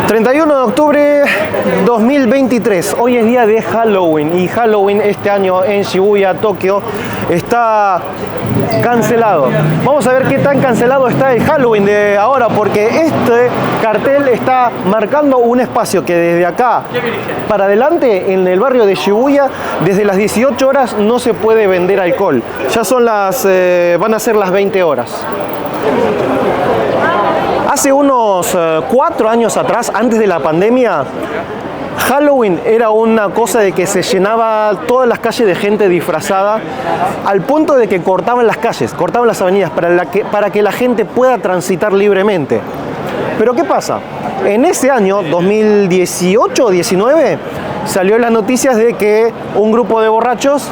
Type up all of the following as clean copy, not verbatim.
31 de octubre 2023, hoy es día de Halloween y Halloween este año en Shibuya, Tokio, está cancelado. Vamos a ver qué tan cancelado está el Halloween de ahora, porque este cartel está marcando un espacio que desde acá para adelante en el barrio de Shibuya, desde las 18 horas no se puede vender alcohol. Ya son van a ser las 20 horas. Hace unos 4 años atrás, antes de la pandemia, Halloween era una cosa de que se llenaba todas las calles de gente disfrazada, al punto de que cortaban las calles, cortaban las avenidas para que la gente pueda transitar libremente. Pero ¿qué pasa? En ese año, 2018 o 19, salió en las noticias de que un grupo de borrachos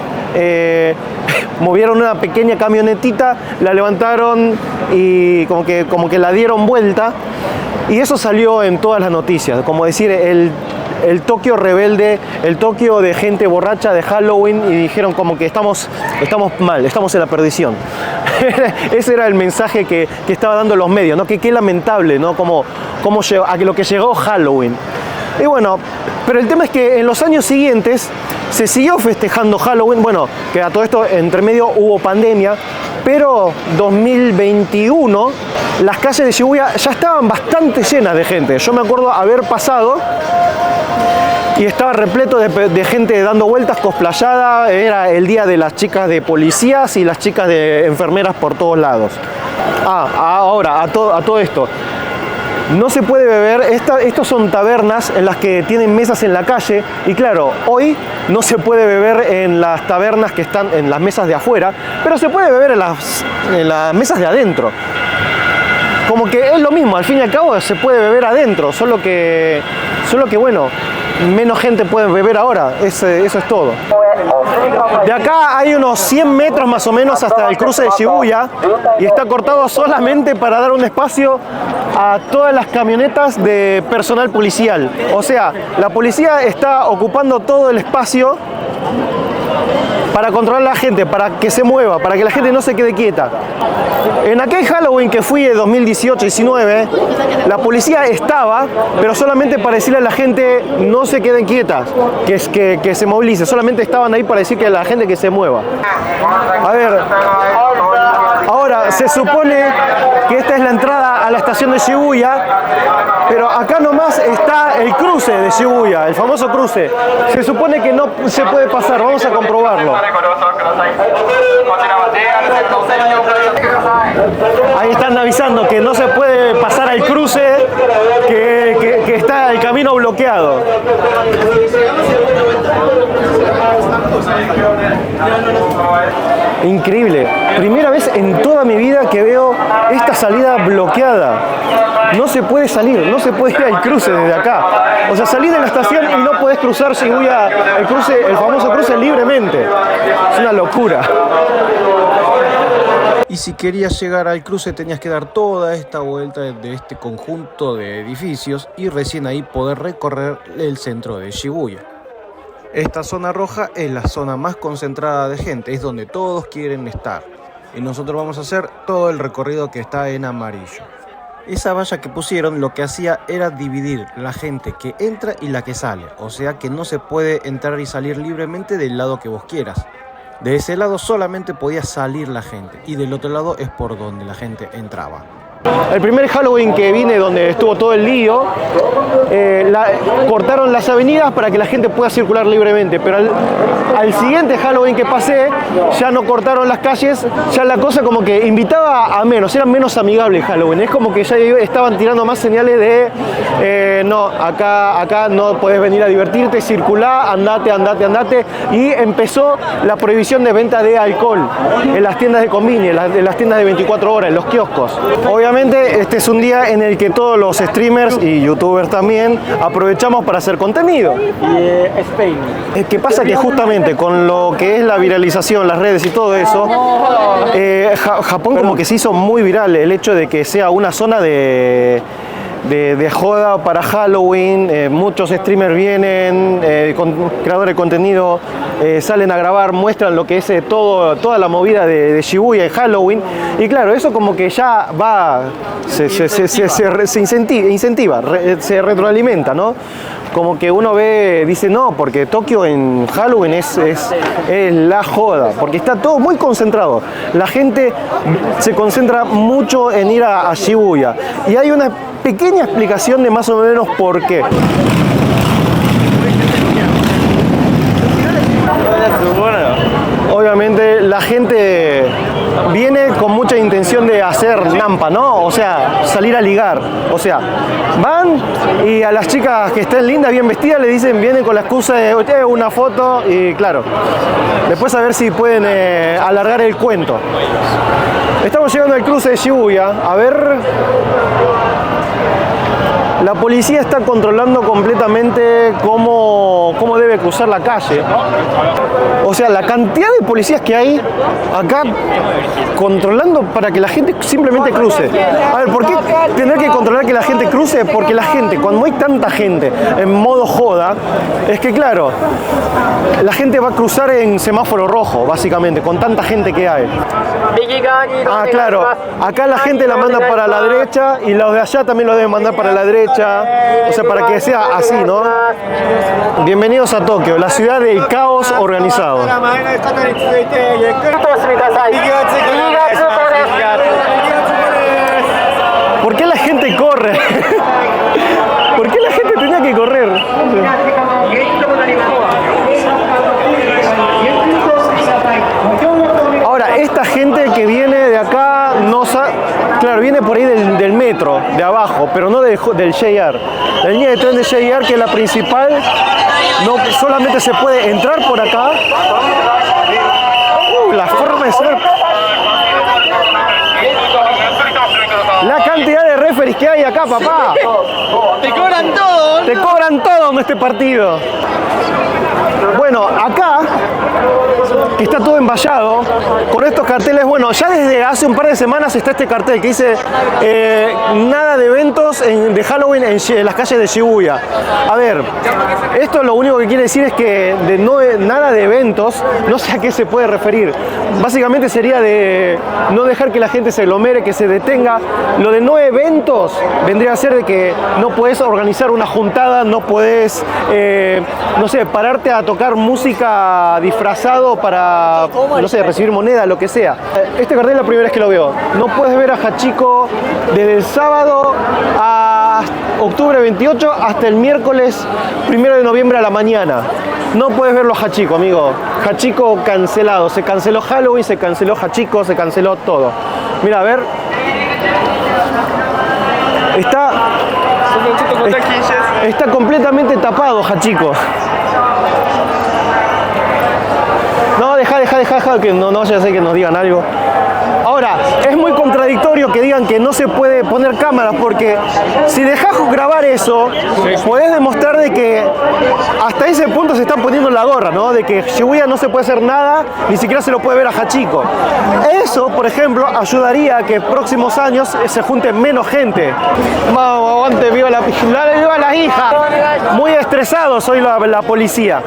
movieron una pequeña camionetita, la levantaron y como que la dieron vuelta, y eso salió en todas las noticias, como decir el Tokio rebelde, el Tokio de gente borracha de Halloween, y dijeron como que estamos mal, estamos en la perdición. Ese era el mensaje que estaba dando los medios, ¿no? Que qué lamentable, ¿no? Como a lo que llegó Halloween. Y bueno, pero el tema es que en los años siguientes se siguió festejando Halloween. Bueno, que a todo esto entre medio hubo pandemia, pero 2021 las calles de Shibuya ya estaban bastante llenas de gente. Yo me acuerdo haber pasado y estaba repleto de gente dando vueltas, cosplayada. Era el día de las chicas de policías y las chicas de enfermeras por todos lados. Ahora, a todo esto, no se puede beber. Estos son tabernas en las que tienen mesas en la calle, y claro, hoy no se puede beber en las tabernas que están en las mesas de afuera, pero se puede beber en las mesas de adentro. Como que es lo mismo, al fin y al cabo se puede beber adentro, solo que bueno, menos gente puede beber ahora, eso es todo. De acá hay unos 100 metros más o menos hasta el cruce de Shibuya, y está cortado solamente para dar un espacio a todas las camionetas de personal policial. O sea, la policía está ocupando todo el espacio para controlar a la gente, para que se mueva, para que la gente no se quede quieta. En aquel Halloween que fui de 2018-19, la policía estaba, pero solamente para decirle a la gente no se queden quietas, que se movilice. Solamente estaban ahí para decir que la gente que se mueva. A ver, ahora se supone que esta es la entrada a la estación de Shibuya, pero acá nomás está el cruce de Shibuya, el famoso cruce. Se supone que no se puede pasar, vamos a comprobarlo. Ahí están avisando que no se puede pasar al cruce, que está el camino bloqueado. Increíble, primera vez en toda mi vida que veo esta salida bloqueada. No se puede salir, no se puede ir al cruce desde acá. O sea, salís de la estación y no podés cruzar Shibuya, el famoso cruce, libremente. Es una locura. Y si querías llegar al cruce tenías que dar toda esta vuelta de este conjunto de edificios y recién ahí poder recorrer el centro de Shibuya. Esta zona roja es la zona más concentrada de gente, es donde todos quieren estar. Y nosotros vamos a hacer todo el recorrido que está en amarillo. Esa valla que pusieron lo que hacía era dividir la gente que entra y la que sale. O sea que no se puede entrar y salir libremente del lado que vos quieras. De ese lado solamente podía salir la gente y del otro lado es por donde la gente entraba. El primer Halloween que vine, donde estuvo todo el lío, cortaron las avenidas para que la gente pueda circular libremente, pero al siguiente Halloween que pasé ya no cortaron las calles, ya la cosa como que invitaba a menos, era menos amigable el Halloween. Es como que ya estaban tirando más señales de no, acá no podés venir a divertirte, circulá, andate, y empezó la prohibición de venta de alcohol en las tiendas de convenience, en las tiendas de 24 horas, en los kioscos. Obviamente este es un día en el que todos los streamers y youtubers también aprovechamos para hacer contenido. ¿Qué pasa? Que justamente con lo que es la viralización, las redes y todo eso, Japón como que se hizo muy viral el hecho de que sea una zona de de joda para Halloween. Muchos streamers vienen, creadores de contenido salen a grabar, muestran lo que es toda la movida de Shibuya en Halloween. Y claro, eso como que ya va, se incentiva, se retroalimenta, ¿no? Como que uno ve, dice no, porque Tokio en Halloween es la joda, porque está todo muy concentrado. La gente se concentra mucho en ir a Shibuya. Y hay una pequeña explicación de más o menos por qué. Obviamente la gente viene con mucha intención de hacer nampa, ¿no? O sea, salir a ligar. O sea, van y a las chicas que estén lindas, bien vestidas, le dicen, vienen con la excusa de una foto y claro, después a ver si pueden alargar el cuento. Estamos llegando al cruce de Shibuya, a ver. La policía está controlando completamente cómo debe cruzar la calle. O sea, la cantidad de policías que hay acá controlando para que la gente simplemente cruce. A ver, ¿por qué tener que controlar que la gente cruce? Porque la gente, cuando hay tanta gente en modo joda, es que claro, la gente va a cruzar en semáforo rojo, básicamente, con tanta gente que hay. Ah, claro, acá la gente la manda para la derecha y los de allá también lo deben mandar para la derecha. O sea, para que sea así, ¿no? Bienvenidos a Tokio, la ciudad del caos organizado. ¿Por qué la gente corre? ¿Por qué la gente tenía que correr? Ahora, esta gente que viene de acá, claro, viene por ahí del metro, de abajo, pero no del JR. La línea de tren de JR, que es la principal, no solamente se puede entrar por acá. La forma de ser. La cantidad de referees que hay acá, papá. Te cobran todo. Te cobran todo en este partido. Bueno, acá, que está todo envallado, con estos carteles, bueno, ya desde hace un par de semanas está este cartel que dice nada de eventos de Halloween en las calles de Shibuya. A ver, esto lo único que quiere decir es que nada de eventos, no sé a qué se puede referir. Básicamente sería de no dejar que la gente se aglomere, que se detenga. Lo de no eventos vendría a ser de que no puedes organizar una juntada, no puedes, no sé, pararte a tocar música disfrazado para, no sé, recibir moneda, lo que sea. Este cartel es la primera vez que lo veo. No puedes ver a Hachiko desde el sábado a octubre 28 hasta el miércoles 1 de noviembre a la mañana. No puedes verlo a Hachiko, amigo. Hachiko cancelado. Se canceló Halloween, se canceló Hachiko, se canceló todo. Mira, a ver. Está completamente tapado Hachiko. No, deja, que no vaya a ser que nos digan algo. Ahora, es muy contradictorio que digan que no se puede poner cámaras, porque si dejas grabar eso, podés demostrar de que hasta ese punto se están poniendo la gorra, ¿no? De que Shibuya no se puede hacer nada, ni siquiera se lo puede ver a Hachiko. Eso, por ejemplo, ayudaría a que en próximos años se junte menos gente. Vamos, aguante, viva la hija. Muy estresado soy la policía.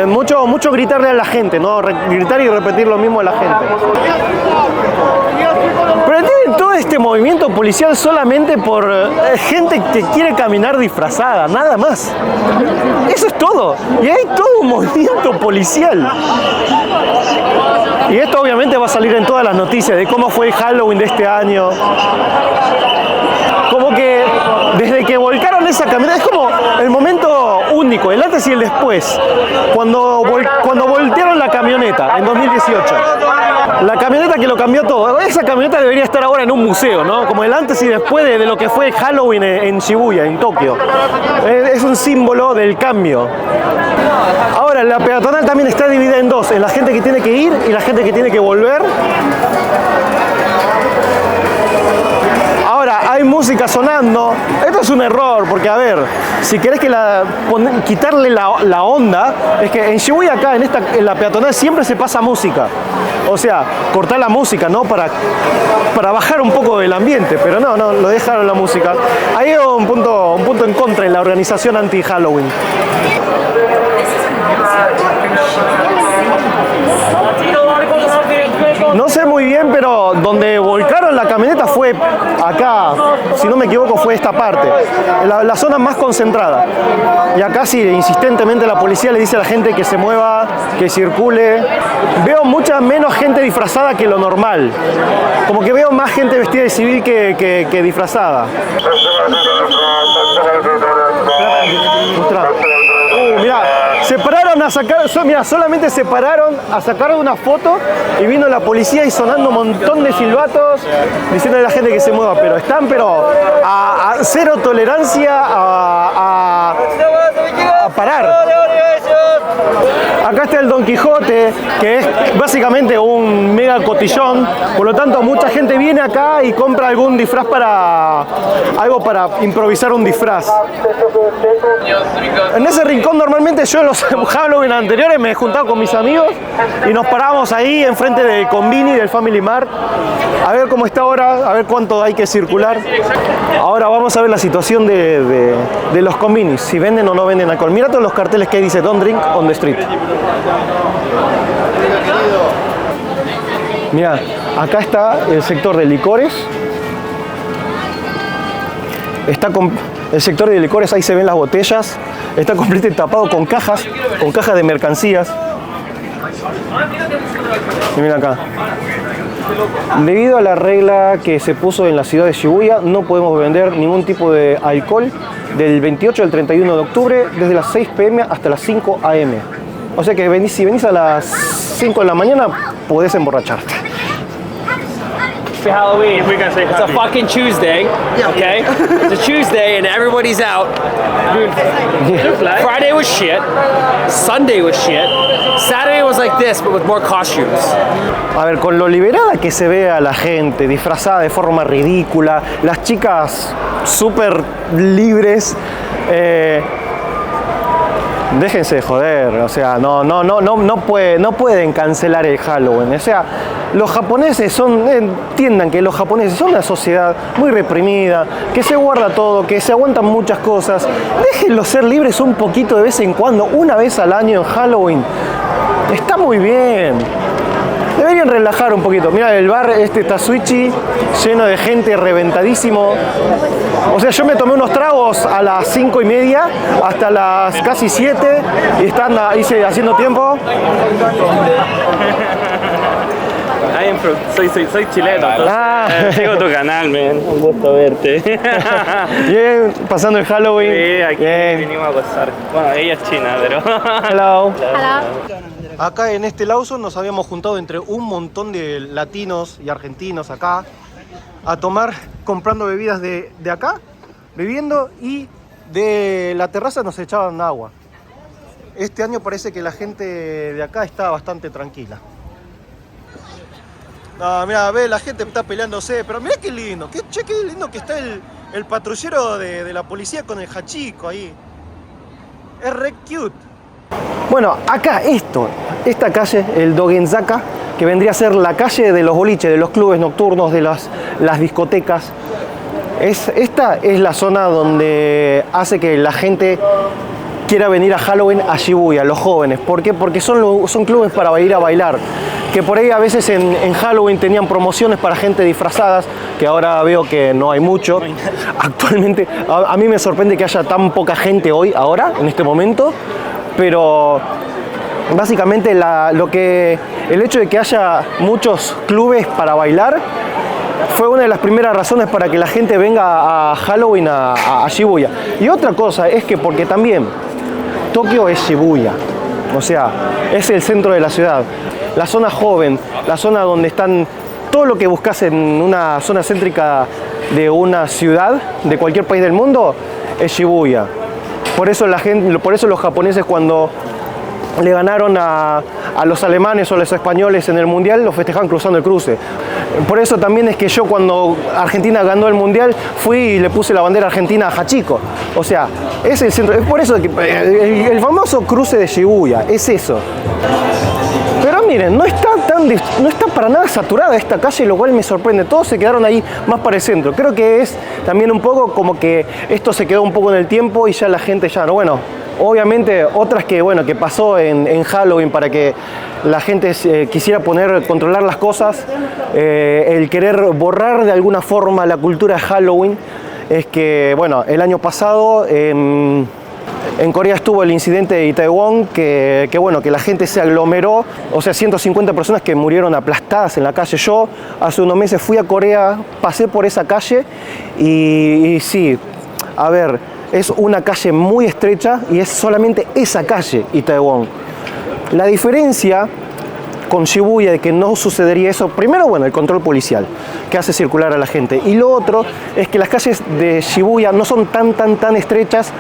Mucho gritarle a la gente, ¿no? Gritar y repetir lo mismo a la gente. Pero tienen todo este movimiento policial solamente por gente que quiere caminar disfrazada, nada más. Eso es todo. Y hay todo un movimiento policial. Y esto obviamente va a salir en todas las noticias de cómo fue el Halloween de este año. Como que desde que volcaron esa camioneta, es como el momento único, el antes y el después, cuando voltearon la camioneta en 2018. La camioneta que lo cambió todo. Esa camioneta debería estar ahora en un museo, ¿no? Como el antes y después de lo que fue Halloween en Shibuya, en Tokio. Es un símbolo del cambio. Ahora, la peatonal también está dividida en dos, en la gente que tiene que ir y la gente que tiene que volver. Ahora, hay música sonando. Esto es un error, porque a ver, si querés que quitarle la onda, es que en Shibuya acá, en la peatonal, siempre se pasa música. O sea, cortar la música, ¿no? Para bajar un poco del ambiente, pero no, lo dejaron la música. Hay un punto en contra en la organización anti-Halloween. No sé muy bien, pero donde volcaron la camioneta fue acá, si no me equivoco, fue esta parte, la zona más concentrada. Y acá sí, insistentemente la policía le dice a la gente que se mueva, que circule. Veo mucha menos gente disfrazada que lo normal. Como que veo más gente vestida de civil que disfrazada. Mirá, se pararon a sacar, solamente se pararon a sacar una foto y vino la policía y sonando un montón de silbatos diciendo a la gente que se mueva, pero están a cero tolerancia a parar. Acá está el Don Quijote, que es básicamente un mega cotillón, por lo tanto mucha gente viene acá y compra algún disfraz algo para improvisar un disfraz. En ese rincón normalmente yo en los Halloween anteriores me he juntado con mis amigos y nos parábamos ahí enfrente del Convini, del Family Mart, a ver cómo está ahora, a ver cuánto hay que circular. Ahora vamos a ver la situación de los Convinis, si venden o no venden alcohol. Mira todos los carteles que dice Don't Drink on the Street. Mira, acá está el sector de licores. El sector de licores, ahí se ven las botellas. Está completamente tapado con cajas de mercancías. Y mira acá. Debido a la regla que se puso en la ciudad de Shibuya, no podemos vender ningún tipo de alcohol del 28 al 31 de octubre, desde las 6 p.m. hasta las 5 a.m. O sea que si venís a las 5 de la mañana, podés emborracharte. Halloween. It's a fucking Tuesday, okay? It's a Tuesday and everybody's out. Friday was shit. Sunday was shit. Saturday was like this, but with more costumes. A ver, con lo liberada que se ve a la gente, disfrazada de forma ridícula, las chicas súper libres, déjense de joder, o sea, no pueden cancelar el Halloween. O sea, los japoneses entiendan que los japoneses son una sociedad muy reprimida, que se guarda todo, que se aguantan muchas cosas. Déjenlos ser libres un poquito de vez en cuando, una vez al año en Halloween. Está muy bien. Deberían relajar un poquito. Mira, el bar Tatsuichi, lleno de gente, reventadísimo. O sea, yo me tomé unos tragos a las 5:30 hasta las casi 7 y están ahí haciendo tiempo. Soy chileno, entonces sigo tu canal, man. Un gusto verte. Bien, pasando el Halloween. Sí, aquí bien. vinimos a gozar. Bueno, ella es china, pero... Hello. Hello. Acá en este Lawson nos habíamos juntado entre un montón de latinos y argentinos acá a tomar, comprando bebidas de acá, bebiendo, y de la terraza nos echaban agua. Este año parece que la gente de acá está bastante tranquila. No, mira, ve, la gente está peleándose, pero mira qué lindo, qué lindo que está el patrullero de la policía con el hachiko ahí. Es re cute. Bueno, acá esta calle, el Dogenzaka, que vendría a ser la calle de los boliches, de los clubes nocturnos, de las discotecas. Esta es la zona donde hace que la gente quiera venir a Halloween a Shibuya, los jóvenes. ¿Por qué? Porque son clubes para ir a bailar. Que por ahí a veces en Halloween tenían promociones para gente disfrazadas, que ahora veo que no hay mucho. Actualmente, a mí me sorprende que haya tan poca gente ahora, en este momento. Pero básicamente el hecho de que haya muchos clubes para bailar fue una de las primeras razones para que la gente venga a Halloween a Shibuya. Y otra cosa es que porque también Tokio es Shibuya, o sea, es el centro de la ciudad. La zona joven, la zona donde están todo lo que buscas en una zona céntrica de una ciudad, de cualquier país del mundo, es Shibuya. Por eso los japoneses, cuando le ganaron a a los alemanes o a los españoles en el Mundial lo festejaban cruzando el cruce. Por eso también es que yo cuando Argentina ganó el Mundial fui y le puse la bandera argentina a Hachiko. O sea, es el centro, es por eso que el famoso cruce de Shibuya, es eso. Pero miren, no está para nada saturada esta calle, lo cual me sorprende. Todos se quedaron ahí más para el centro. Creo que es también un poco como que esto se quedó un poco en el tiempo y ya la gente ya no, bueno, obviamente otras que, bueno, que pasó en Halloween para que la gente quisiera controlar las cosas, el querer borrar de alguna forma la cultura de Halloween, es que, bueno, el año pasado en Corea estuvo el incidente de Itaewon, que bueno, que la gente se aglomeró, o sea, 150 personas que murieron aplastadas en la calle. Yo hace unos meses fui a Corea, pasé por esa calle y sí, a ver, es una calle muy estrecha y es solamente esa calle, Itaewon. La diferencia con Shibuya de que no sucedería eso, primero, bueno, el control policial que hace circular a la gente, y lo otro es que las calles de Shibuya no son tan estrechas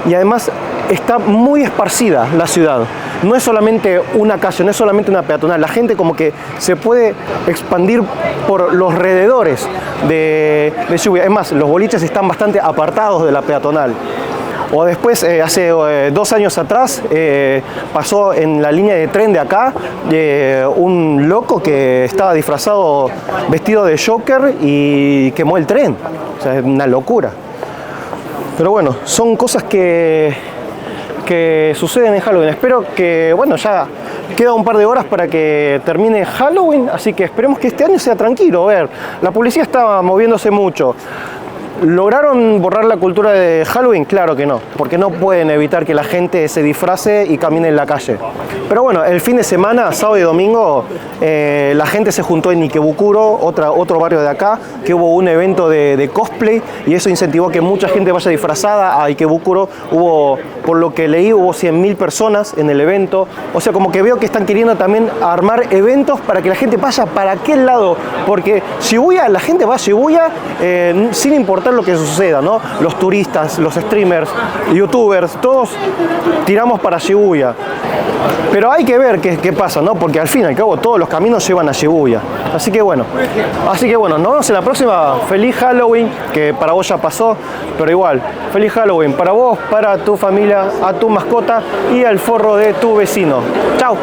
y además está muy esparcida la ciudad. No es solamente una calle, no es solamente una peatonal. La gente como que se puede expandir por los alrededores de Shibuya. Es más, los boliches están bastante apartados de la peatonal. O después, hace 2 años atrás, pasó en la línea de tren de acá un loco que estaba disfrazado, vestido de Joker y quemó el tren. O sea, es una locura. Pero bueno, son cosas que suceden en Halloween. Espero que, bueno, ya queda un par de horas para que termine Halloween, así que esperemos que este año sea tranquilo. A ver, la policía estaba moviéndose mucho. ¿Lograron borrar la cultura de Halloween? Claro que no, porque no pueden evitar que la gente se disfrace y camine en la calle. Pero bueno, el fin de semana, sábado y domingo, la gente se juntó en Ikebukuro, otro barrio de acá, que hubo un evento de cosplay y eso incentivó a que mucha gente vaya disfrazada a Ikebukuro. Hubo, por lo que leí, hubo 100.000 personas en el evento. O sea, como que veo que están queriendo también armar eventos para que la gente vaya para aquel lado, porque Shibuya, la gente va a Shibuya sin importar lo que suceda, ¿no? Los turistas, los streamers, youtubers, todos tiramos para Shibuya. Pero hay que ver qué pasa, ¿no? Porque al fin y al cabo todos los caminos llevan a Shibuya. Así que bueno, nos vemos en la próxima. Feliz Halloween, que para vos ya pasó, pero igual, feliz Halloween para vos, para tu familia, a tu mascota y al forro de tu vecino. ¡Chao!